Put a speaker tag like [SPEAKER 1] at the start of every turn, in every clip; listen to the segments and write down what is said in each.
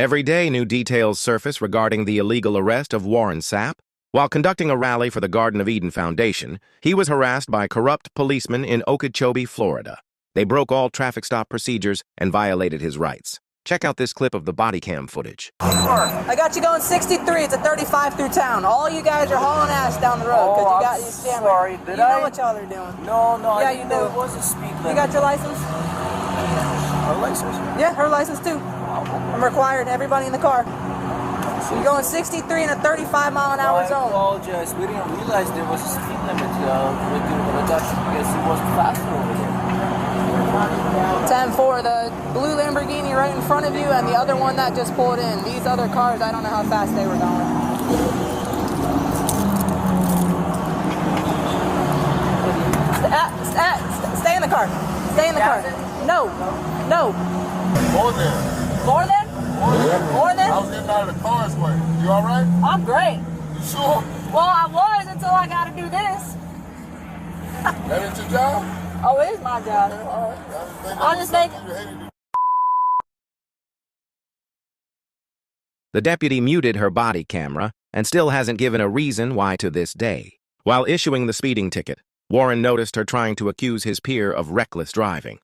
[SPEAKER 1] Every day, new details surface regarding the illegal arrest of Warren Sapp. While conducting a rally for the Garden of Eden Foundation, he was harassed by corrupt policemen in Okeechobee, Florida. They broke all traffic stop procedures and violated his rights. Check out this clip of the body cam footage.
[SPEAKER 2] I got you going 63. It's a 35 through town. All you guys are hauling ass down the road because you got your stammer.
[SPEAKER 3] Sorry,
[SPEAKER 2] you know what y'all are doing.
[SPEAKER 3] No,
[SPEAKER 2] yeah,
[SPEAKER 3] I didn't know it was a speed limit.
[SPEAKER 2] You got your license?
[SPEAKER 3] Her license?
[SPEAKER 2] Yeah, her license too. I'm required. Everybody in the car. You're going 63 in a 35-mile-an-hour zone.
[SPEAKER 3] I apologize. We didn't realize there was a speed limit. I guess it was faster over there.
[SPEAKER 2] 10-4, the blue Lamborghini right in front of you and the other one that just pulled in. These other cars, I don't know how fast they were going. Stay in the car. Stay in the car. No.
[SPEAKER 4] More than.
[SPEAKER 2] More than? More than?
[SPEAKER 4] I was getting out of the car's way. You all right?
[SPEAKER 2] I'm great.
[SPEAKER 4] You sure?
[SPEAKER 2] Well, I was until I got to do this.
[SPEAKER 4] That ain't your job?
[SPEAKER 2] Oh, it is my job. I'm just thinking.
[SPEAKER 1] The deputy muted her body camera and still hasn't given a reason why to this day. While issuing the speeding ticket, Warren noticed her trying to accuse his peer of reckless driving.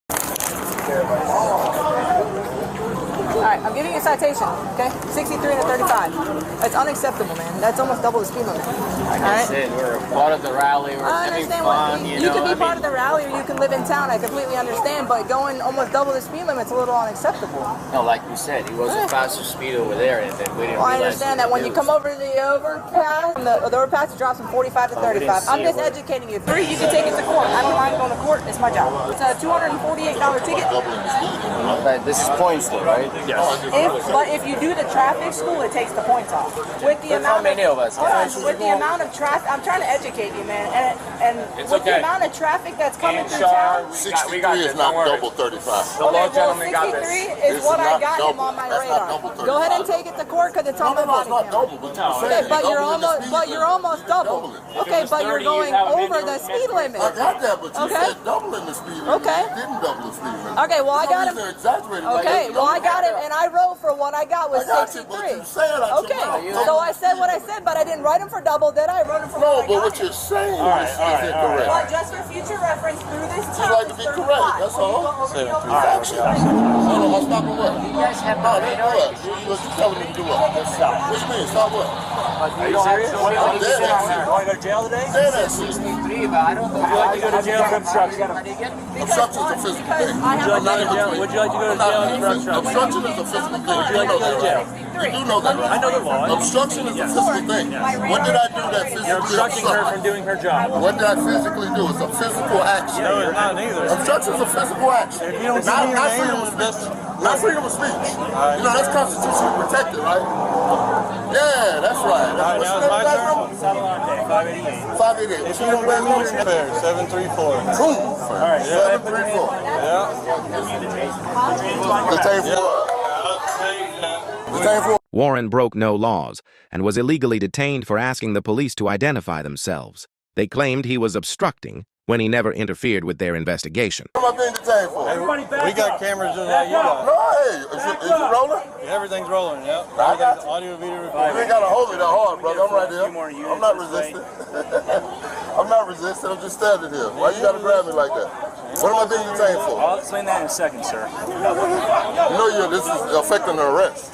[SPEAKER 2] All right, I'm giving you a citation, okay? 63 and a 35. That's unacceptable, man. That's almost double the speed limit.
[SPEAKER 3] Like I said, we're part of the rally. We're having fun,
[SPEAKER 2] you can be part of the rally or you can live in town. I completely understand, but going almost double the speed limit is a little unacceptable.
[SPEAKER 3] No, like you said, he was a faster speed over there, and then we didn't
[SPEAKER 2] Well, I
[SPEAKER 3] realize
[SPEAKER 2] understand that when you come over the overpass, the overpass drops from 45 to 35. I'm just educating you. 3, you can take it to court. I don't mind going to court. It's my job. It's a $248 ticket.
[SPEAKER 3] But this is points, though, right?
[SPEAKER 2] Yes. But if you do the traffic school, it takes the points off. With the amount
[SPEAKER 3] how many of us?
[SPEAKER 2] With the amount of traffic, I'm trying to educate you, man. And with the amount of traffic that's coming through town,
[SPEAKER 4] 63 is not double 35.
[SPEAKER 2] Okay, well, 63 is what I got him on my radar. Go ahead and take it to court because it's on my body camera. Okay, but you're almost double. Okay, but you're going over the speed limit.
[SPEAKER 4] I got that, but you said doubling the speed limit.
[SPEAKER 2] Okay.
[SPEAKER 4] You didn't double the speed limit.
[SPEAKER 2] Okay, well, I got him.
[SPEAKER 4] Okay,
[SPEAKER 2] well, I got it, and I wrote for what I got was 63. Okay, so I said what I said, but I didn't write him for double, did I? I wrote him for what I got.
[SPEAKER 4] No, but what you're saying is incorrect.
[SPEAKER 2] But just for future reference, through this
[SPEAKER 4] You
[SPEAKER 2] town,
[SPEAKER 4] like to be correct, that's all. Action. Hold on, I'm stopping what?
[SPEAKER 3] You guys have
[SPEAKER 4] No, that's what? What you telling me to do what? What you mean, stop what?
[SPEAKER 3] Are you serious?
[SPEAKER 4] I'm dead ass serious.
[SPEAKER 5] Want to go to jail today?
[SPEAKER 4] Dead ass serious.
[SPEAKER 3] 63, but I don't know.
[SPEAKER 5] Would you like to go to jail for obstruction?
[SPEAKER 4] Obstruction is a physical thing.
[SPEAKER 5] Would you like to go to jail for obstruction?
[SPEAKER 4] Obstruction is a physical thing.
[SPEAKER 5] Would you like to go to jail?
[SPEAKER 4] You do know that, right?
[SPEAKER 5] I know the law.
[SPEAKER 4] Obstruction is a physical thing. What did I do that physically
[SPEAKER 5] You're obstructing her from doing her job.
[SPEAKER 4] What did I physically do? It's a physical action.
[SPEAKER 5] No, it's not neither.
[SPEAKER 4] Obstruction is a physical action.
[SPEAKER 5] If you don't see
[SPEAKER 4] Not
[SPEAKER 5] your
[SPEAKER 4] freedom of speech. Not freedom of speech. You know, that's constitutionally protected, right? Yeah, that's right.
[SPEAKER 5] Alright, now it's my turn. Salonte, 588.
[SPEAKER 4] 588.
[SPEAKER 5] If you don't let me, it's fair. 734.
[SPEAKER 4] Boom.
[SPEAKER 5] Alright,
[SPEAKER 4] 734.
[SPEAKER 5] Yeah.
[SPEAKER 4] Detain for what? Detain for
[SPEAKER 1] Warren broke no laws and was illegally detained for asking the police to identify themselves. They claimed he was obstructing when he never interfered with their investigation.
[SPEAKER 4] what am I being detained for?
[SPEAKER 5] We got cameras just like you got.
[SPEAKER 4] No, hey, is it rolling?
[SPEAKER 5] Everything's rolling, yeah.
[SPEAKER 4] I got you.
[SPEAKER 5] Audio, video,
[SPEAKER 4] You
[SPEAKER 5] recording.
[SPEAKER 4] ain't gotta hold me that hard, brother. I'm right here. I'm not resisting. I'm not resisting. I'm just standing here. Why you gotta grab me like that? What am I being detained for?
[SPEAKER 5] I'll explain that in a second, sir.
[SPEAKER 4] You know this is affecting an arrest.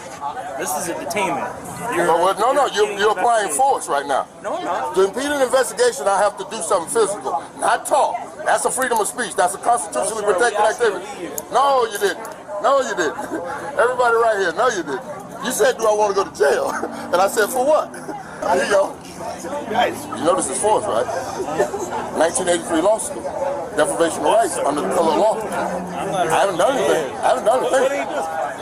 [SPEAKER 5] This is a detainment.
[SPEAKER 4] You're applying force right now.
[SPEAKER 5] No, I'm not.
[SPEAKER 4] To impede an investigation, I have to do something physical, not talk. That's a freedom of speech. That's a constitutionally protected activity. No, you didn't. No, you didn't. Everybody right here, no, you didn't. You said, do I want to go to jail? And I said, for what? Here you go. You know this is force, right? 1983 law school. Deprivation of rights under the color of law. I haven't done anything.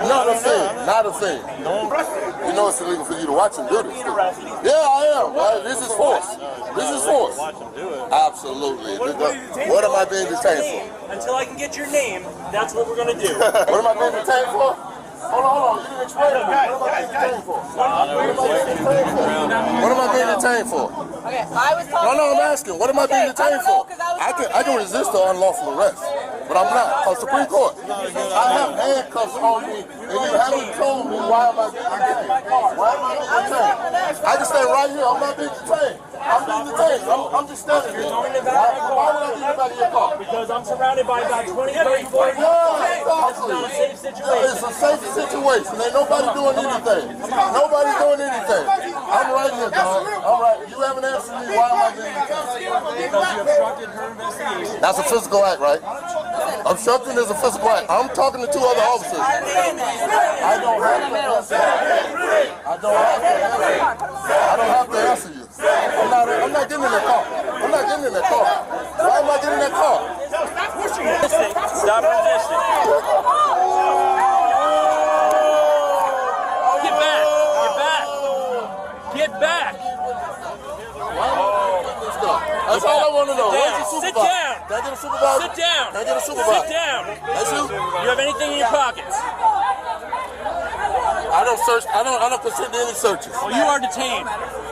[SPEAKER 4] Not a thing. Not a thing. You know it's illegal for you to watch him do this. Yeah, I am. This is force. This is force. Absolutely. What am I being detained for?
[SPEAKER 5] Until I can get your name, that's what we're going to do.
[SPEAKER 4] What am I being detained for? Hold on. You didn't explain it. What am I being detained for? What am I being detained for?
[SPEAKER 2] Okay, I was talking.
[SPEAKER 4] No, I'm asking. What am I being detained for? I can resist the unlawful arrest. but I'm not. Cause Supreme Court. I have handcuffs on me, and you haven't told me why am I being detained. Why am I being detained? I can stay right here. I'm not being detained. I'm being detained. I'm just standing here. Why would I be about your car?
[SPEAKER 5] Because I'm surrounded by about 20, 30, 40
[SPEAKER 4] It's not
[SPEAKER 5] a safe situation.
[SPEAKER 4] It's a safe situation. Ain't nobody doing anything. Nobody's doing anything. I'm right here, dog. All right. You haven't answered me. Why am I being detained?
[SPEAKER 5] Because you obstructed her investigation.
[SPEAKER 4] That's a physical act, right? Obstructing is a physical act. I'm talking to two other officers. I don't have to answer you. I don't have to answer you. I'm not getting in that car. I'm not getting in that car. Why am I getting in that car?
[SPEAKER 5] Stop resisting. Get back. Get back. Get back.
[SPEAKER 4] That's all I want to know. Where's the
[SPEAKER 5] Sit
[SPEAKER 4] supervisor?
[SPEAKER 5] down.
[SPEAKER 4] Can I get a supervisor?
[SPEAKER 5] Sit down.
[SPEAKER 4] Can I get a supervisor?
[SPEAKER 5] Sit down.
[SPEAKER 4] That's you?
[SPEAKER 5] You have anything in your pockets?
[SPEAKER 4] I don't search. I don't consent to any searches.
[SPEAKER 5] Well, you are detained.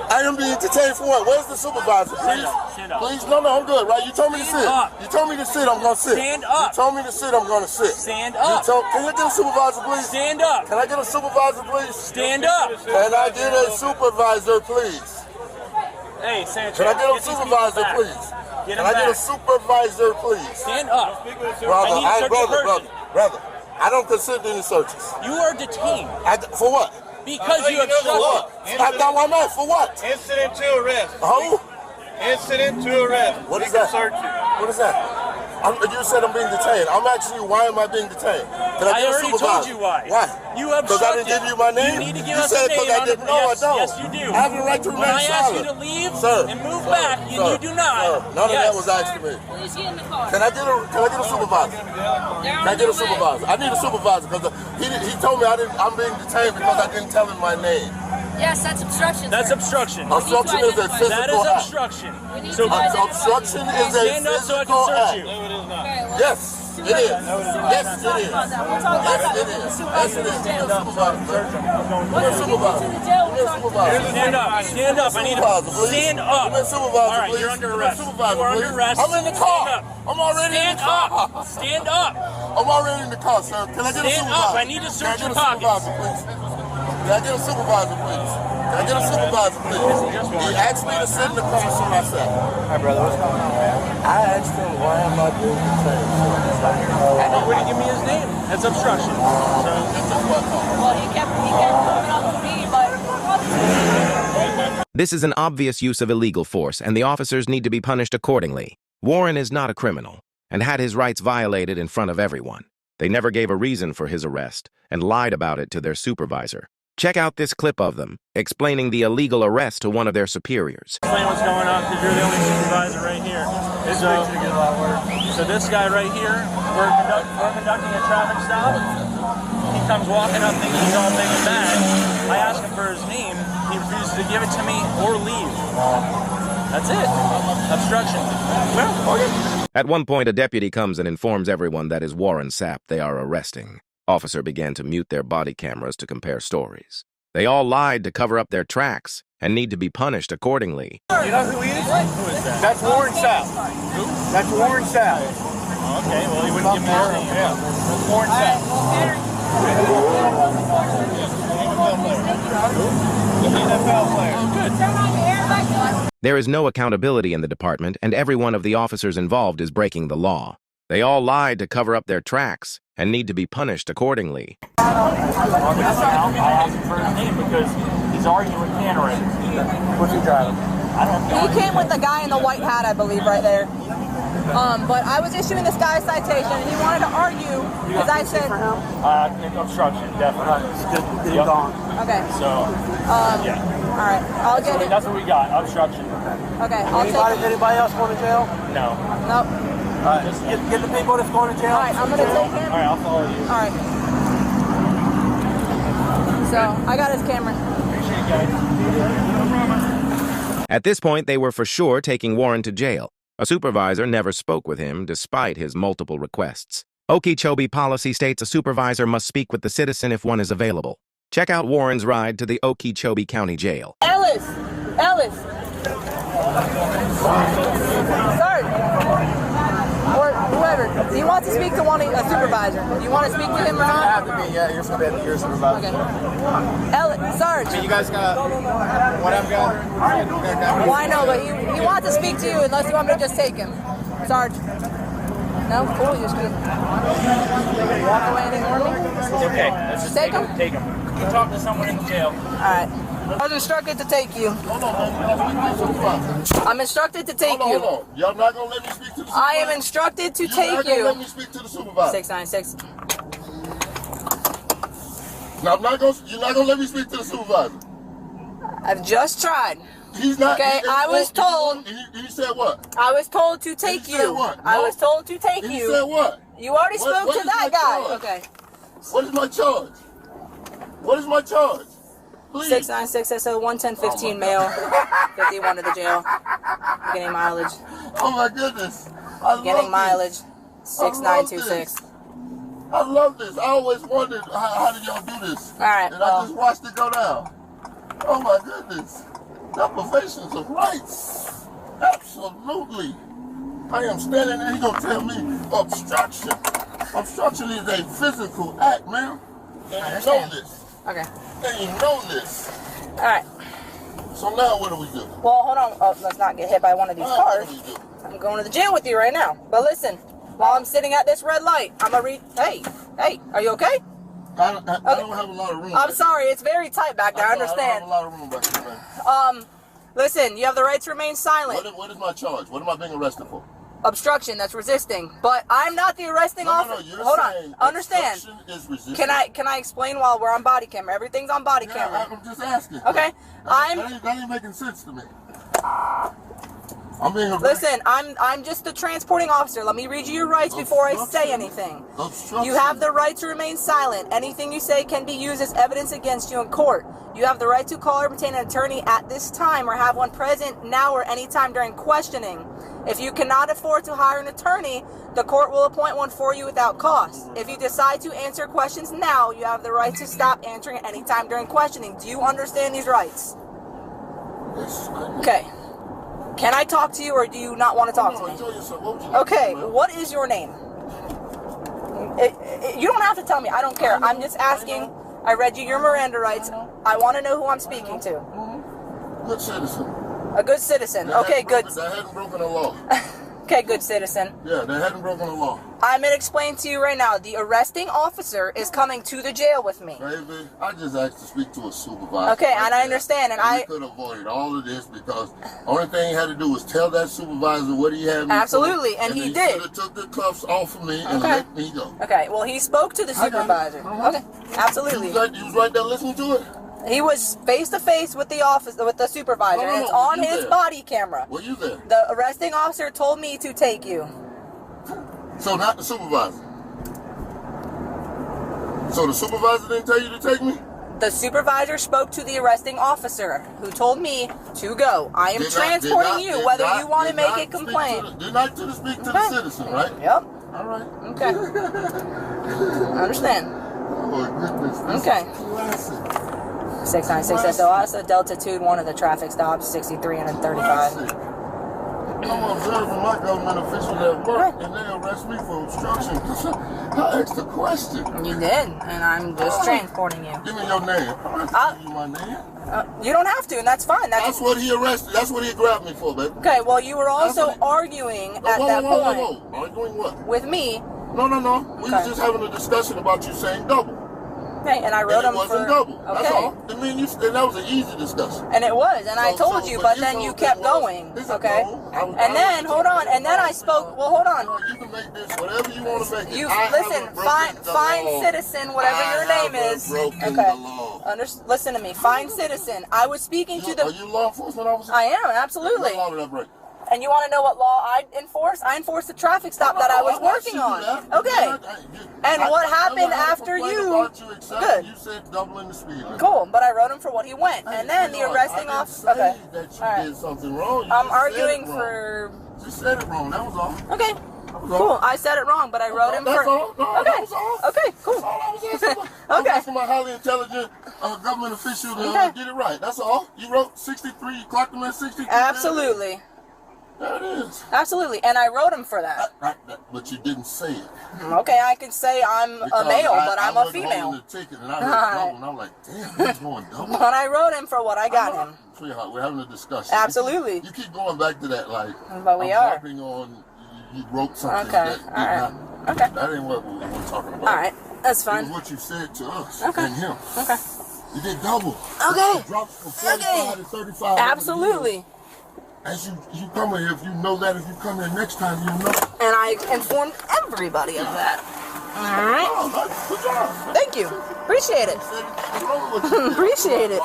[SPEAKER 4] I am being detained for what? Where's the supervisor? Please,
[SPEAKER 5] Stand up.
[SPEAKER 4] please. No, I'm good. Right? You told me to sit.
[SPEAKER 5] up.
[SPEAKER 4] You told me to sit. I'm gonna sit.
[SPEAKER 5] Stand up.
[SPEAKER 4] You told me to sit. I'm gonna sit.
[SPEAKER 5] Stand
[SPEAKER 4] You
[SPEAKER 5] up.
[SPEAKER 4] can you get a supervisor, please?
[SPEAKER 5] Stand up.
[SPEAKER 4] Can I get a supervisor, please?
[SPEAKER 5] Stand up.
[SPEAKER 4] Can I get a supervisor, please?
[SPEAKER 5] Hey, Sanchez.
[SPEAKER 4] Can I get a
[SPEAKER 5] these people
[SPEAKER 4] supervisor,
[SPEAKER 5] back.
[SPEAKER 4] please?
[SPEAKER 5] Get
[SPEAKER 4] Can
[SPEAKER 5] him
[SPEAKER 4] I get a
[SPEAKER 5] back.
[SPEAKER 4] supervisor, please?
[SPEAKER 5] Stand up.
[SPEAKER 4] Brother,
[SPEAKER 5] I need to search your person.
[SPEAKER 4] brother. I don't consent to any searches.
[SPEAKER 5] You are detained
[SPEAKER 4] For what?
[SPEAKER 5] because you
[SPEAKER 4] For
[SPEAKER 5] obstructed.
[SPEAKER 4] what? I got my man. For what?
[SPEAKER 6] Incident to arrest.
[SPEAKER 4] Who?
[SPEAKER 6] Incident to arrest.
[SPEAKER 4] What is
[SPEAKER 6] We can
[SPEAKER 4] that?
[SPEAKER 6] search you.
[SPEAKER 4] What is that? You said I'm being detained. I'm asking you, why am I being detained? Can
[SPEAKER 5] I
[SPEAKER 4] get a
[SPEAKER 5] already told
[SPEAKER 4] supervisor?
[SPEAKER 5] you why.
[SPEAKER 4] Why?
[SPEAKER 5] You
[SPEAKER 4] Because I
[SPEAKER 5] obstructed.
[SPEAKER 4] didn't give you my name?
[SPEAKER 5] You need to give
[SPEAKER 4] You
[SPEAKER 5] us a
[SPEAKER 4] said
[SPEAKER 5] name.
[SPEAKER 4] because I didn't. No,
[SPEAKER 5] Yes,
[SPEAKER 4] I don't.
[SPEAKER 5] yes, you do.
[SPEAKER 4] I have the right to
[SPEAKER 5] When
[SPEAKER 4] remain
[SPEAKER 5] I asked you
[SPEAKER 4] silent.
[SPEAKER 5] to leave
[SPEAKER 4] Sir,
[SPEAKER 5] and move
[SPEAKER 4] sir,
[SPEAKER 5] back, and
[SPEAKER 4] sir,
[SPEAKER 5] you do not.
[SPEAKER 4] sir, none of
[SPEAKER 5] Yes.
[SPEAKER 4] that was asked to me.
[SPEAKER 7] Please get in the car.
[SPEAKER 4] Can I get a supervisor? Can I get a supervisor? I need a supervisor because he told me I'm being detained because I didn't tell him my name.
[SPEAKER 7] Yes, that's obstruction.
[SPEAKER 5] That's
[SPEAKER 7] sir.
[SPEAKER 5] obstruction.
[SPEAKER 4] Obstruction is a physical
[SPEAKER 5] That is
[SPEAKER 4] act.
[SPEAKER 5] obstruction.
[SPEAKER 7] need
[SPEAKER 5] So
[SPEAKER 7] to identify
[SPEAKER 4] Obstruction is a
[SPEAKER 5] stand up so I
[SPEAKER 4] physical
[SPEAKER 5] can search
[SPEAKER 4] act.
[SPEAKER 5] you.
[SPEAKER 7] Okay, well,
[SPEAKER 4] Yes, it is. Yes, it is.
[SPEAKER 7] we'll talk about that. We'll talk about
[SPEAKER 4] Yes,
[SPEAKER 7] that.
[SPEAKER 4] it is. Yes, it is.
[SPEAKER 5] Stand up so I can search him. I'm going
[SPEAKER 7] Once
[SPEAKER 4] Give me a
[SPEAKER 7] we get you
[SPEAKER 4] supervisor.
[SPEAKER 7] to the jail,
[SPEAKER 4] Give me a
[SPEAKER 7] we'll talk
[SPEAKER 4] supervisor.
[SPEAKER 5] Stand up. Stand up. I need
[SPEAKER 4] Supervisor,
[SPEAKER 5] to
[SPEAKER 4] please.
[SPEAKER 5] stand up.
[SPEAKER 4] Give me a supervisor,
[SPEAKER 5] All right,
[SPEAKER 4] please.
[SPEAKER 5] you're under
[SPEAKER 4] Give me a
[SPEAKER 5] arrest.
[SPEAKER 4] supervisor,
[SPEAKER 5] You are
[SPEAKER 4] please.
[SPEAKER 5] under arrest.
[SPEAKER 4] I'm in the car.
[SPEAKER 5] Stand up.
[SPEAKER 4] I'm already in
[SPEAKER 5] Stand
[SPEAKER 4] the car.
[SPEAKER 5] up. Stand up.
[SPEAKER 4] I'm already in the car, sir. Can I get a
[SPEAKER 5] Stand
[SPEAKER 4] supervisor?
[SPEAKER 5] up. I need to search
[SPEAKER 4] Can I
[SPEAKER 5] your
[SPEAKER 4] get a
[SPEAKER 5] pockets.
[SPEAKER 4] supervisor, please? Can I get a supervisor, please? Can I get a supervisor, please? He asked me to sit in the car, so I sat.
[SPEAKER 3] Hi, brother. What's going on, man?
[SPEAKER 4] I asked him, why am I being detained?
[SPEAKER 5] I know where to give me his name. That's obstruction. So
[SPEAKER 7] Well, he kept coming up to me, but
[SPEAKER 1] This is an obvious use of illegal force, and the officers need to be punished accordingly. Warren is not a criminal and had his rights violated in front of everyone. They never gave a reason for his arrest and lied about it to their supervisor. Check out this clip of them explaining the illegal arrest to one of their superiors.
[SPEAKER 5] explain what's going on because you're the only supervisor right here. So this guy right here, we're conducting a traffic stop. He comes walking up thinking he's all big and bad. I ask him for his name. He refuses to give it to me or leave. That's it. Obstruction. Well, okay.
[SPEAKER 1] At one point, a deputy comes and informs everyone that is Warren Sapp they are arresting. Officer began to mute their body cameras to compare stories. They all lied to cover up their tracks and need to be punished accordingly.
[SPEAKER 6] You know who he is?
[SPEAKER 5] Who is that?
[SPEAKER 6] That's Warren Sapp. Who? That's Warren Sapp.
[SPEAKER 5] Okay, well, he wouldn't give me his name.
[SPEAKER 6] Yeah. That's Warren Sapp. NFL player.
[SPEAKER 1] There is no accountability in the department, and every one of the officers involved is breaking the law. They all lied to cover up their tracks and need to be punished accordingly.
[SPEAKER 5] I asked him for his name because he's arguing with Cannery.
[SPEAKER 3] What's he driving?
[SPEAKER 5] I don't know.
[SPEAKER 2] He came with the guy in the white hat, I believe, right there. But I was issuing this guy a citation, and he wanted to argue because I said,
[SPEAKER 5] Obstruction, definitely.
[SPEAKER 3] Get him gone.
[SPEAKER 2] okay,
[SPEAKER 5] So, yeah.
[SPEAKER 2] all right, I'll get it.
[SPEAKER 5] That's what we got, obstruction.
[SPEAKER 2] Okay, I'll take it.
[SPEAKER 3] Anybody else going to jail?
[SPEAKER 5] No.
[SPEAKER 2] Nope.
[SPEAKER 3] All right. Get the people that's going to jail.
[SPEAKER 2] All right, I'm gonna take him.
[SPEAKER 5] All right, I'll follow you.
[SPEAKER 2] All right. So I got his camera.
[SPEAKER 5] Appreciate it, guys.
[SPEAKER 1] At this point, they were for sure taking Warren to jail. A supervisor never spoke with him despite his multiple requests. Okeechobee policy states a supervisor must speak with the citizen if one is available. Check out Warren's ride to the Okeechobee County Jail.
[SPEAKER 2] Ellis! Sorry. Or whoever. He wants to speak to a supervisor. You want to speak to him or not?
[SPEAKER 6] Have to be, yeah, you're supposed to be your supervisor.
[SPEAKER 2] Okay. Sarge.
[SPEAKER 6] You guys got what I've got?
[SPEAKER 2] Well, I know, but he wants to speak to you unless you want me to just take him. Sarge. No? Cool. You're just going to walk away and ignore me?
[SPEAKER 5] It's okay. Let's just
[SPEAKER 2] Take him?
[SPEAKER 5] Take him. You can talk to someone in the jail.
[SPEAKER 2] Alright. I was instructed to take you.
[SPEAKER 4] Hold on, man.
[SPEAKER 2] I'm instructed to take you.
[SPEAKER 4] Hold on. Y'all not gonna let me speak to the supervisor?
[SPEAKER 2] I am instructed to
[SPEAKER 4] You're
[SPEAKER 2] take
[SPEAKER 4] not gonna let
[SPEAKER 2] you.
[SPEAKER 4] me speak to the supervisor.
[SPEAKER 2] 696.
[SPEAKER 4] No, you're not gonna let me speak to the supervisor.
[SPEAKER 2] I've just tried.
[SPEAKER 4] He's not.
[SPEAKER 2] Okay, I was told.
[SPEAKER 4] He said what?
[SPEAKER 2] I was told to take
[SPEAKER 4] He said
[SPEAKER 2] you.
[SPEAKER 4] what?
[SPEAKER 2] I
[SPEAKER 4] No.
[SPEAKER 2] was told to take
[SPEAKER 4] He
[SPEAKER 2] you.
[SPEAKER 4] said what?
[SPEAKER 2] You already
[SPEAKER 4] What
[SPEAKER 2] spoke to
[SPEAKER 4] is
[SPEAKER 2] that
[SPEAKER 4] my
[SPEAKER 2] guy.
[SPEAKER 4] charge?
[SPEAKER 2] Okay.
[SPEAKER 4] What is my charge? What is my charge? Please.
[SPEAKER 2] 696 SO 11015 male. 51 to the jail. Getting mileage.
[SPEAKER 4] Oh my goodness. I love
[SPEAKER 2] Getting
[SPEAKER 4] this.
[SPEAKER 2] mileage. 6926.
[SPEAKER 4] I love this. I always wondered how did y'all do this?
[SPEAKER 2] All right,
[SPEAKER 4] And
[SPEAKER 2] well.
[SPEAKER 4] I just watched it go down. Oh my goodness. Deprivations of rights. Absolutely. I am standing there, he gonna tell me obstruction. Obstruction is a physical act, man. And you know
[SPEAKER 2] understand.
[SPEAKER 4] this.
[SPEAKER 2] Okay.
[SPEAKER 4] And you know this.
[SPEAKER 2] Alright.
[SPEAKER 4] So now what do we do?
[SPEAKER 2] Well, hold on. Oh, let's not get hit by one of these
[SPEAKER 4] Now
[SPEAKER 2] cars.
[SPEAKER 4] what do we do?
[SPEAKER 2] I'm going to the jail with you right now. But listen, while I'm sitting at this red light, I'm gonna read. Hey, are you okay?
[SPEAKER 4] I don't have a lot of room.
[SPEAKER 2] I'm sorry, it's very tight back there. I
[SPEAKER 4] don't
[SPEAKER 2] understand.
[SPEAKER 4] have a lot of room back there, man.
[SPEAKER 2] Listen, you have the right to remain silent.
[SPEAKER 4] What is my charge? What am I being arrested for?
[SPEAKER 2] Obstruction, that's resisting. But I'm not the arresting officer.
[SPEAKER 4] You're
[SPEAKER 2] Hold
[SPEAKER 4] saying
[SPEAKER 2] on. Understand.
[SPEAKER 4] obstruction is resisting.
[SPEAKER 2] Can I explain while we're on body camera? Everything's on body camera.
[SPEAKER 4] I'm just asking.
[SPEAKER 2] Okay.
[SPEAKER 4] That ain't making sense to me. I'm being arrested.
[SPEAKER 2] Listen, I'm just the transporting officer. Let me read you your rights before I say anything.
[SPEAKER 4] Obstruction.
[SPEAKER 2] You have the right to remain silent. Anything you say can be used as evidence against you in court. You have the right to call or obtain an attorney at this time or have one present now or any time during questioning. If you cannot afford to hire an attorney, the court will appoint one for you without cost. If you decide to answer questions now, you have the right to stop answering at any time during questioning. Do you understand these rights?
[SPEAKER 4] Yes,
[SPEAKER 2] Okay. Can I talk to you or do you not want to talk to me? Okay, what is your name? You don't have to tell me. I don't care. I'm just asking. I read you your Miranda rights. I want to know who I'm speaking to.
[SPEAKER 4] Good citizen.
[SPEAKER 2] A good citizen. Okay, good.
[SPEAKER 4] That hadn't broken the law.
[SPEAKER 2] Okay, good citizen.
[SPEAKER 4] Yeah, they hadn't broken the law.
[SPEAKER 2] I'm going to explain to you right now. The arresting officer is coming to the jail with me.
[SPEAKER 4] Baby, I just asked to speak to a supervisor.
[SPEAKER 2] Okay, and I understand. And
[SPEAKER 4] we could have avoided all of this because only thing he had to do was tell that supervisor what he had me
[SPEAKER 2] Absolutely,
[SPEAKER 4] for,
[SPEAKER 2] and he
[SPEAKER 4] he
[SPEAKER 2] did.
[SPEAKER 4] should have took the cuffs off of me and
[SPEAKER 2] Okay.
[SPEAKER 4] let me go.
[SPEAKER 2] Okay, well, he spoke to the supervisor. Okay, absolutely.
[SPEAKER 4] You was right there listening to it?
[SPEAKER 2] He was face to face with the supervisor, and it's on his body camera.
[SPEAKER 4] Were you there?
[SPEAKER 2] The arresting officer told me to take you.
[SPEAKER 4] So not the supervisor. So the supervisor didn't tell you to take me?
[SPEAKER 2] The supervisor spoke to the arresting officer, who told me to go. I am transporting you, whether you want to make a complaint.
[SPEAKER 4] Did not speak to the citizen, right?
[SPEAKER 2] Yep.
[SPEAKER 4] All right.
[SPEAKER 2] Okay. I understand.
[SPEAKER 4] Oh my goodness. This
[SPEAKER 2] Okay.
[SPEAKER 4] is classic.
[SPEAKER 2] 696 SOS, Deltitude, one of the traffic stops, 63 and 35.
[SPEAKER 4] I'm observing my government officials at work and they arrest me for obstruction. I asked a question.
[SPEAKER 2] You did, and I'm just transporting you.
[SPEAKER 4] Give me your name. I'll give you my name.
[SPEAKER 2] You don't have to, and that's fine.
[SPEAKER 4] That's what he arrested. That's what he grabbed me for, baby.
[SPEAKER 2] Okay, well, you were also arguing at that point.
[SPEAKER 4] Whoa. Arguing what?
[SPEAKER 2] With me.
[SPEAKER 4] No. We was just having a discussion about you saying double.
[SPEAKER 2] Okay, and I wrote him for...
[SPEAKER 4] It wasn't double.
[SPEAKER 2] Okay.
[SPEAKER 4] That's all. I mean, and that was an easy discussion.
[SPEAKER 2] And it was, and I told you, but then you kept going, okay? And then, hold on, and then I spoke, well, hold on.
[SPEAKER 4] You can make this whatever you want to make it.
[SPEAKER 2] You, listen, fine citizen, whatever your name is. Okay. Listen to me, fine citizen. I was speaking to the...
[SPEAKER 4] Are you a law enforcement officer?
[SPEAKER 2] I am, absolutely.
[SPEAKER 4] What law did I break?
[SPEAKER 2] And you want to know what law I enforce? I enforced the traffic stop that I was working on. Okay. And what happened after you? Good.
[SPEAKER 4] You said doubling the speed limit.
[SPEAKER 2] Cool, but I wrote him for what he went. And then the arresting officer... Okay.
[SPEAKER 4] That you did something wrong.
[SPEAKER 2] I'm arguing for...
[SPEAKER 4] You said it wrong. That was all.
[SPEAKER 2] Okay. Cool. I said it wrong, but I wrote him for...
[SPEAKER 4] That's all. No,
[SPEAKER 2] okay.
[SPEAKER 4] That was all.
[SPEAKER 2] Okay, cool.
[SPEAKER 4] That's all I was asking for. I'm asking my highly intelligent government official to get it right. That's all. You wrote 63. You clocked him at 63.
[SPEAKER 2] Absolutely.
[SPEAKER 4] There it is.
[SPEAKER 2] Absolutely, and I wrote him for that.
[SPEAKER 4] Right, but you didn't say it.
[SPEAKER 2] Okay, I can say I'm a male, but I'm a female.
[SPEAKER 4] I was the ticket and I heard double, and I'm like, damn, he's going double.
[SPEAKER 2] But I wrote him for what I got him.
[SPEAKER 4] Sweetheart, we're having a discussion.
[SPEAKER 2] Absolutely.
[SPEAKER 4] You keep going back to that, like,
[SPEAKER 2] but we
[SPEAKER 4] I'm
[SPEAKER 2] are.
[SPEAKER 4] harping on, you wrote something
[SPEAKER 2] Okay,
[SPEAKER 4] that did
[SPEAKER 2] alright.
[SPEAKER 4] not,
[SPEAKER 2] Okay.
[SPEAKER 4] that ain't what we're talking about.
[SPEAKER 2] Alright, that's
[SPEAKER 4] It
[SPEAKER 2] fine.
[SPEAKER 4] was what you said to us
[SPEAKER 2] Okay.
[SPEAKER 4] and him.
[SPEAKER 2] Okay.
[SPEAKER 4] You did double.
[SPEAKER 2] Okay.
[SPEAKER 4] You dropped from 45 to 35.
[SPEAKER 2] Absolutely.
[SPEAKER 4] As you come here, if you know that, if you come here next time, you know.
[SPEAKER 2] And I informed everybody of that. Alright.
[SPEAKER 4] Oh, good job.
[SPEAKER 2] Thank you. Appreciate it. Appreciate it.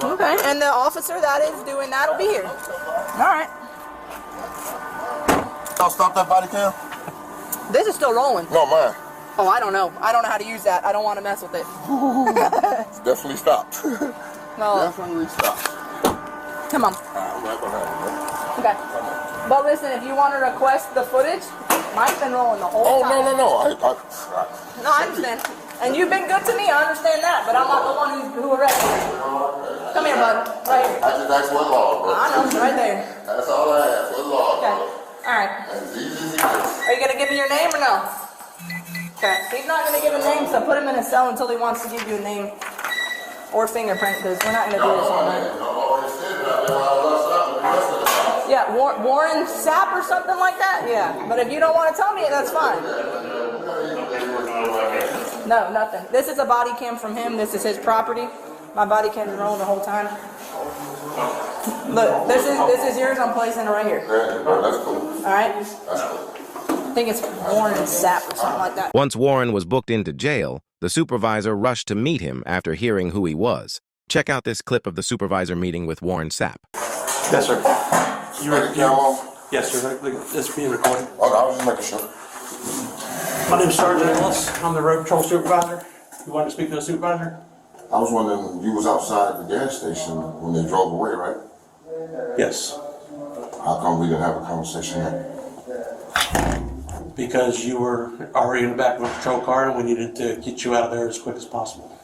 [SPEAKER 2] Okay, and the officer that is doing that will be here. Alright.
[SPEAKER 4] Y'all stop that body cam?
[SPEAKER 2] This is still rolling.
[SPEAKER 4] No, mine.
[SPEAKER 2] Oh, I don't know. I don't know how to use that. I don't want to mess with it.
[SPEAKER 4] It's definitely stopped.
[SPEAKER 2] No.
[SPEAKER 4] Definitely stopped.
[SPEAKER 2] Come on.
[SPEAKER 4] I'm right behind you.
[SPEAKER 2] Okay. But listen, if you want to request the footage, mine's been rolling the whole time.
[SPEAKER 4] Oh, no.
[SPEAKER 2] No, I understand. And you've been good to me, I understand that, but I'm not the one who arrested you. Come here, bud. Right here.
[SPEAKER 4] I just asked what law, bro.
[SPEAKER 2] I know, right there.
[SPEAKER 4] That's all I asked. What law,
[SPEAKER 2] Okay.
[SPEAKER 4] bro?
[SPEAKER 2] Alright.
[SPEAKER 4] As easy as it is.
[SPEAKER 2] Are you going to give me your name or no? Okay. He's not going to give a name, so put him in a cell until he wants to give you a name or fingerprint, because we're not going to do this all night. Yeah, Warren Sapp or something like that? Yeah. But if you don't want to tell me it, that's fine. No, nothing. This is a body cam from him. This is his property. My body cam's rolling the whole time. Look, this is yours. I'm placing it right here.
[SPEAKER 4] That's cool.
[SPEAKER 2] All right?
[SPEAKER 4] That's cool.
[SPEAKER 2] I think it's Warren Sapp or something like that.
[SPEAKER 1] Once Warren was booked into jail, the supervisor rushed to meet him after hearing who he was. Check out this clip of the supervisor meeting with Warren Sapp.
[SPEAKER 8] Yes, sir.
[SPEAKER 4] Yes,
[SPEAKER 8] sir. This being recorded.
[SPEAKER 4] Oh, I was just making sure.
[SPEAKER 8] My name is Sergeant Ellis. I'm the road patrol supervisor. You wanted to speak to the supervisor?
[SPEAKER 4] I was wondering, you was outside the gas station when they drove away, right?
[SPEAKER 8] Yes.
[SPEAKER 4] How come we didn't have a conversation then?
[SPEAKER 8] Because you were already in the back of a patrol car and we needed to get you out of there as quick as possible.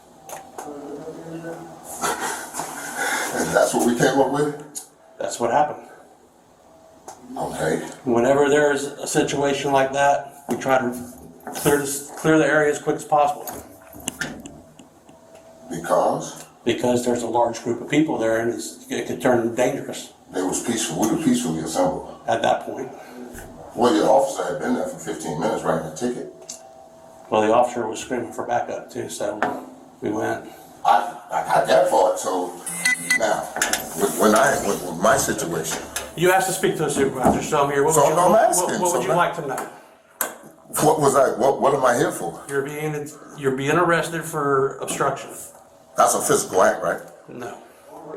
[SPEAKER 4] And that's what we came up with?
[SPEAKER 8] That's what happened.
[SPEAKER 4] Okay.
[SPEAKER 8] Whenever there's a situation like that, we try to clear the area as quick as possible.
[SPEAKER 4] Because?
[SPEAKER 8] Because there's a large group of people there and it could turn dangerous
[SPEAKER 4] It was peaceful. We were peacefully assembled.
[SPEAKER 8] at that point.
[SPEAKER 4] Well, your officer had been there for 15 minutes writing a ticket.
[SPEAKER 8] Well, the officer was screaming for backup too, so we went.
[SPEAKER 4] I got that part, so now, with my situation.
[SPEAKER 8] You asked to speak to a supervisor, so I'm here. What
[SPEAKER 4] So
[SPEAKER 8] would you,
[SPEAKER 4] I'm asking,
[SPEAKER 8] what would
[SPEAKER 4] so
[SPEAKER 8] you like to know?
[SPEAKER 4] What am I here for?
[SPEAKER 8] You're being arrested for obstruction.
[SPEAKER 4] That's a physical act, right?
[SPEAKER 8] No,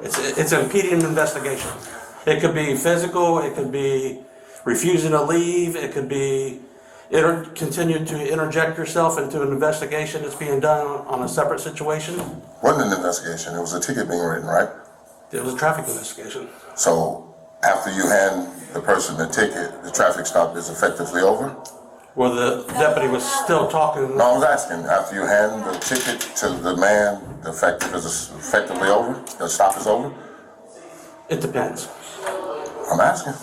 [SPEAKER 8] it's impeding an investigation. It could be physical. It could be refusing to leave. It could be continue to interject yourself into an investigation that's being done on a separate situation.
[SPEAKER 4] Wasn't an investigation, it was a ticket being written, right?
[SPEAKER 8] It was a traffic investigation.
[SPEAKER 4] So after you hand the person the ticket, the traffic stop is effectively over?
[SPEAKER 8] Well, the deputy was still talking.
[SPEAKER 4] No, I was asking, after you hand the ticket to the man, the is effectively over? The stop is over?
[SPEAKER 8] It depends.
[SPEAKER 4] I'm asking.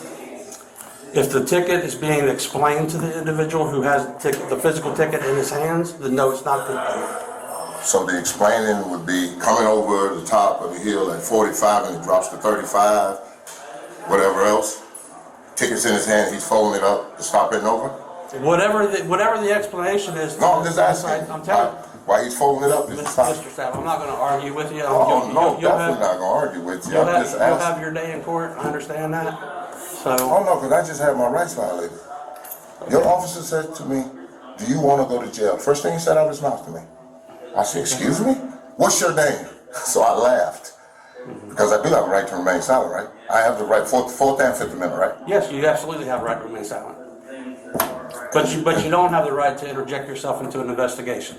[SPEAKER 8] If the ticket is being explained to the individual who has the physical ticket in his hands, then no, it's not good.
[SPEAKER 4] So the explaining would be coming over the top of the hill at 45 and it drops to 35, whatever else. Ticket's in his hand, he's folding it up, the stop isn't over?
[SPEAKER 8] Whatever the explanation is.
[SPEAKER 4] No, I'm just asking.
[SPEAKER 8] I'm telling you.
[SPEAKER 4] Why he's folding it up is the stop.
[SPEAKER 8] Mr. Sapp, I'm not going to argue with you.
[SPEAKER 4] Oh, no, definitely not going to argue with you. I'm just
[SPEAKER 8] You'll
[SPEAKER 4] asking.
[SPEAKER 8] have your day in court. I understand that. So.
[SPEAKER 4] Oh, no, because I just had my rights violated. Your officer said to me, do you want to go to jail? First thing he said out of his mouth to me. I said, excuse me? What's your name? So I laughed. Because I do have a right to remain silent, right? I have the right, Fourth and Fifth Amendment, right?
[SPEAKER 8] Yes, you absolutely have a right to remain silent. But you don't have the right to interject yourself into an investigation.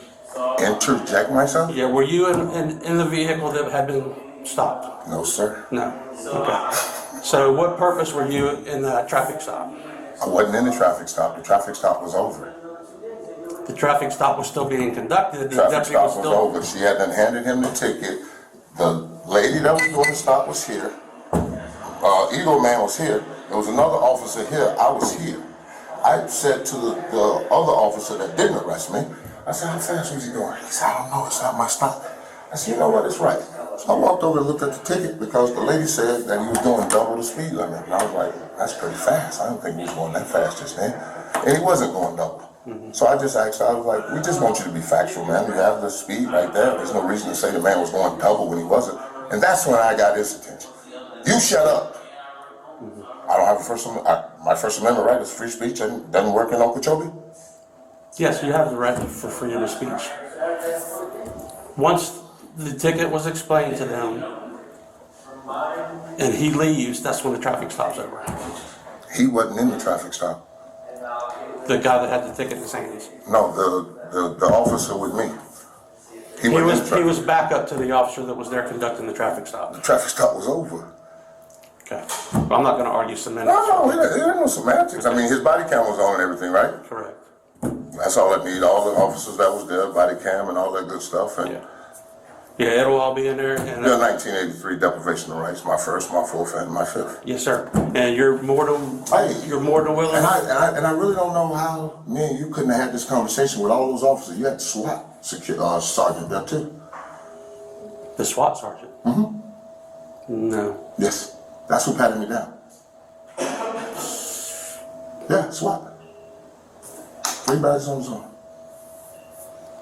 [SPEAKER 4] Interject myself?
[SPEAKER 8] Yeah, were you in the vehicle that had been stopped?
[SPEAKER 4] No, sir.
[SPEAKER 8] No. Okay. So what purpose were you in that traffic stop?
[SPEAKER 4] I wasn't in the traffic stop. The traffic stop was over.
[SPEAKER 8] The traffic stop was still being conducted.
[SPEAKER 4] The traffic stop was over. She hadn't handed him the ticket. The lady that was doing the stop was here. Eagle Man was here. There was another officer here. I was here. I said to the other officer that didn't arrest me, I said, how fast was he going? He said, I don't know, it's not my stop. I said, you know what, it's right. So I walked over and looked at the ticket because the lady said that he was doing double the speed limit. And I was like, that's pretty fast. I didn't think he was going that fast just then. And he wasn't going double. So I just asked her, I was like, we just want you to be factual, man. You have the speed right there. There's no reason to say the man was going double when he wasn't. And that's when I got his attention. You shut up. I don't have my First Amendment right is free speech and doesn't work in Okeechobee.
[SPEAKER 8] Yes, you have the right for freedom of speech. Once the ticket was explained to them and he leaves, that's when the traffic stop's over.
[SPEAKER 4] He wasn't in the traffic stop.
[SPEAKER 8] The guy that had the ticket in his hands.
[SPEAKER 4] No, the officer with me. He
[SPEAKER 8] was back up to the officer that was there conducting the traffic stop.
[SPEAKER 4] The traffic stop was over.
[SPEAKER 8] Okay. Well, I'm not going to argue semantics.
[SPEAKER 4] No, it ain't no semantics. I mean, his body cam was on and everything, right?
[SPEAKER 8] Correct.
[SPEAKER 4] That's all I need. All the officers that was there, body cam and all that good stuff. And
[SPEAKER 8] yeah, it'll all be in there. And
[SPEAKER 4] 1983 deprivation of rights, my first, my fourth, and my fifth.
[SPEAKER 8] Yes, sir. And you're more than willing.
[SPEAKER 4] And I really don't know how me and you couldn't have had this conversation with all those officers. You had the SWAT sergeant there too.
[SPEAKER 8] The SWAT sergeant?
[SPEAKER 4] Mm-hmm.
[SPEAKER 8] No.
[SPEAKER 4] Yes. That's who patted me down. Yeah, SWAT. 3 badges on his arm.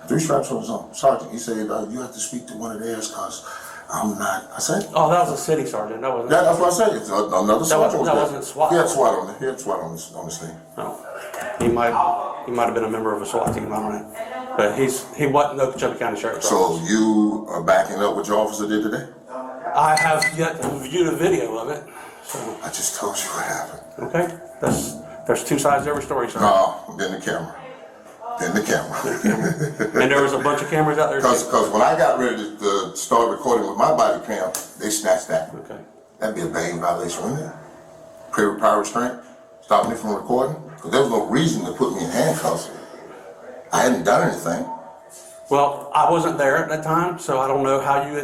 [SPEAKER 4] 3 straps on his arm. Sergeant, he said, you have to speak to one of theirs because I'm not. I said,
[SPEAKER 8] oh, that was a city sergeant. That wasn't.
[SPEAKER 4] Yeah, that's what I said. It's another sergeant.
[SPEAKER 8] That wasn't SWAT.
[SPEAKER 4] He had SWAT on it. He had SWAT on this thing.
[SPEAKER 8] Oh. He might have been a member of a SWAT team, I don't know. But he wasn't the Okeechobee County Sheriff's
[SPEAKER 4] So
[SPEAKER 8] Office.
[SPEAKER 4] you are backing up what your officer did today?
[SPEAKER 8] I have yet to view the video of it. So.
[SPEAKER 4] I just told you what happened.
[SPEAKER 8] Okay. There's 2 sides to every story, sir.
[SPEAKER 4] No, then the camera. Then the camera.
[SPEAKER 8] And there was a bunch of cameras out there too.
[SPEAKER 4] Because when I got ready to start recording with my body cam, they snatched that.
[SPEAKER 8] Okay.
[SPEAKER 4] That'd be a bang violation, wouldn't it? Power restraint, stop me from recording. Because there was no reason to put me in handcuffs. I hadn't done anything.
[SPEAKER 8] Well, I wasn't there at that time, so I don't know how you.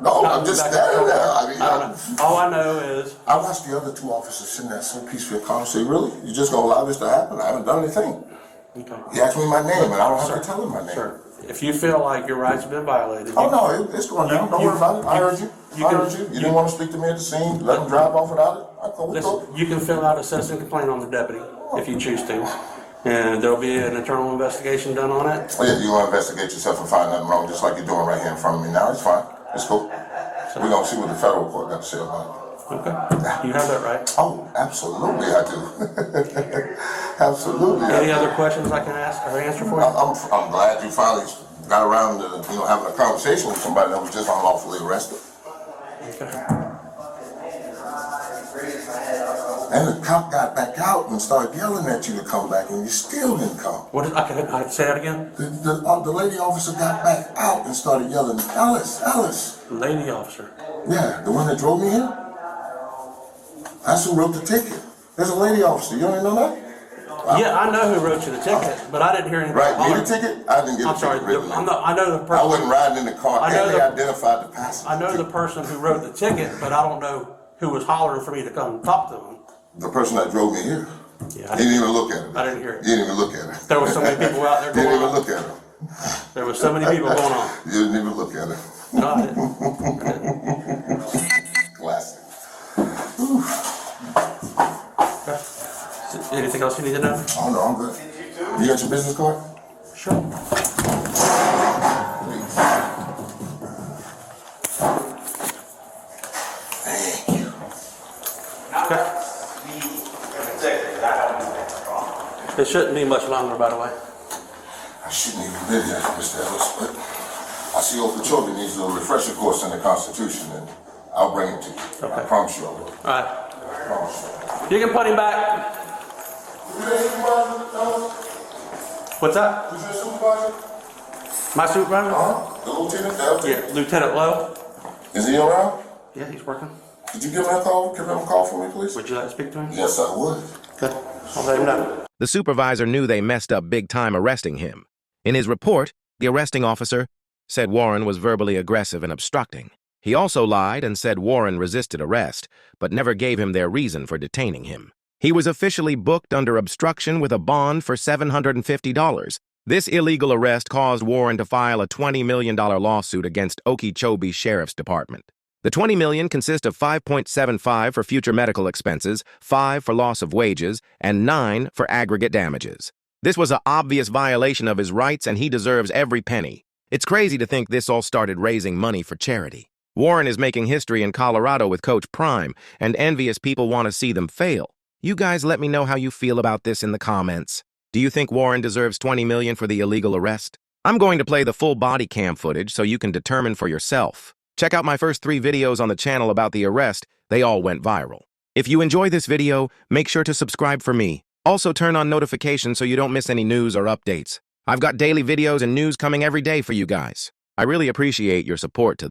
[SPEAKER 4] No, I'm just standing there. I mean,
[SPEAKER 8] I don't know. All I know is
[SPEAKER 4] I watched the other 2 officers sitting there so peaceful and calm and say, really? You just gonna allow this to happen? I haven't done anything.
[SPEAKER 8] okay.
[SPEAKER 4] He asked me my name, and I don't have to tell him my name.
[SPEAKER 8] Sir, if you feel like your rights have been violated,
[SPEAKER 4] Oh, no, it's going down. Don't worry about it. I heard you. I heard you. You didn't want to speak to me at the scene. Let him drive off without it. I go with
[SPEAKER 8] listen, you can fill out a citizen complaint on the deputy if you choose to. And there'll be an internal investigation done on it.
[SPEAKER 4] Oh, yeah, you want to investigate yourself and find nothing wrong, just like you're doing right here in front of me now. It's fine. It's cool. We're going to see what the federal court got to say about it.
[SPEAKER 8] Okay. You have that right.
[SPEAKER 4] Oh, absolutely I do. Absolutely.
[SPEAKER 8] Any other questions I can ask or answer for you?
[SPEAKER 4] I'm glad you finally got around to having a conversation with somebody that was just unlawfully arrested.
[SPEAKER 8] Okay.
[SPEAKER 4] And the cop got back out and started yelling at you to come back, and you still didn't come.
[SPEAKER 8] What did I say that again?
[SPEAKER 4] The lady officer got back out and started yelling, Alice.
[SPEAKER 8] Lady officer.
[SPEAKER 4] Yeah, the one that drove me here. That's who wrote the ticket. There's a lady officer. You don't even know that?
[SPEAKER 8] Yeah, I know who wrote you the ticket, but I didn't hear anything.
[SPEAKER 4] Right, me the ticket? I didn't get
[SPEAKER 8] I'm
[SPEAKER 4] the
[SPEAKER 8] sorry.
[SPEAKER 4] ticket written.
[SPEAKER 8] I know the person.
[SPEAKER 4] I wasn't riding in the car,
[SPEAKER 8] I know
[SPEAKER 4] and they identified the passenger.
[SPEAKER 8] I know the person who wrote the ticket, but I don't know who was hollering for me to come talk to him.
[SPEAKER 4] The person that drove me here.
[SPEAKER 8] Yeah,
[SPEAKER 4] You didn't even look at him.
[SPEAKER 8] I didn't hear it.
[SPEAKER 4] You didn't even look at him.
[SPEAKER 8] There were so many people out there
[SPEAKER 4] You
[SPEAKER 8] going
[SPEAKER 4] didn't even
[SPEAKER 8] on.
[SPEAKER 4] look at him.
[SPEAKER 8] There were so many people going on.
[SPEAKER 4] You didn't even look at him.
[SPEAKER 8] No, I didn't.
[SPEAKER 4] Classic.
[SPEAKER 8] Anything else you need to know?
[SPEAKER 4] Oh, no, I'm good. You got your business card?
[SPEAKER 8] Sure.
[SPEAKER 4] Thank you.
[SPEAKER 8] Okay. It shouldn't be much longer, by the way.
[SPEAKER 4] I shouldn't even be here, Mr. Ellis, but I see Okeechobee needs a refresher course in the Constitution, and I'll bring it to you.
[SPEAKER 8] Okay.
[SPEAKER 4] I promise you I will.
[SPEAKER 8] All right.
[SPEAKER 4] I promise you.
[SPEAKER 8] You can put him back. What's that?
[SPEAKER 4] Who's your supervisor?
[SPEAKER 8] My supervisor?
[SPEAKER 4] The lieutenant?
[SPEAKER 8] Yeah, Lieutenant Lowe.
[SPEAKER 4] Is he around?
[SPEAKER 8] Yeah, he's working.
[SPEAKER 4] Could you give him a call? Give him a call for me, please?
[SPEAKER 8] Would you like to speak to him?
[SPEAKER 4] Yes, I would.
[SPEAKER 8] Okay. I'll let him know.
[SPEAKER 1] The supervisor knew they messed up big time arresting him. In his report, the arresting officer said Warren was verbally aggressive and obstructing. He also lied and said Warren resisted arrest, but never gave him their reason for detaining him. He was officially booked under obstruction with a bond for $750. This illegal arrest caused Warren to file a $20 million lawsuit against Okeechobee Sheriff's Department. The $20 million consists of $5.75 for future medical expenses, $5 for loss of wages, and $9 for aggregate damages. This was an obvious violation of his rights, and he deserves every penny. It's crazy to think this all started raising money for charity. Warren is making history in Colorado with Coach Prime, and envious people want to see them fail. You guys let me know how you feel about this in the comments. Do you think Warren deserves $20 million for the illegal arrest? I'm going to play the full body cam footage so you can determine for yourself. Check out my first 3 videos on the channel about the arrest. They all went viral. If you enjoy this video, make sure to subscribe for me. Also turn on notifications so you don't miss any news or updates. I've got daily videos and news coming every day for you guys. I really appreciate your support to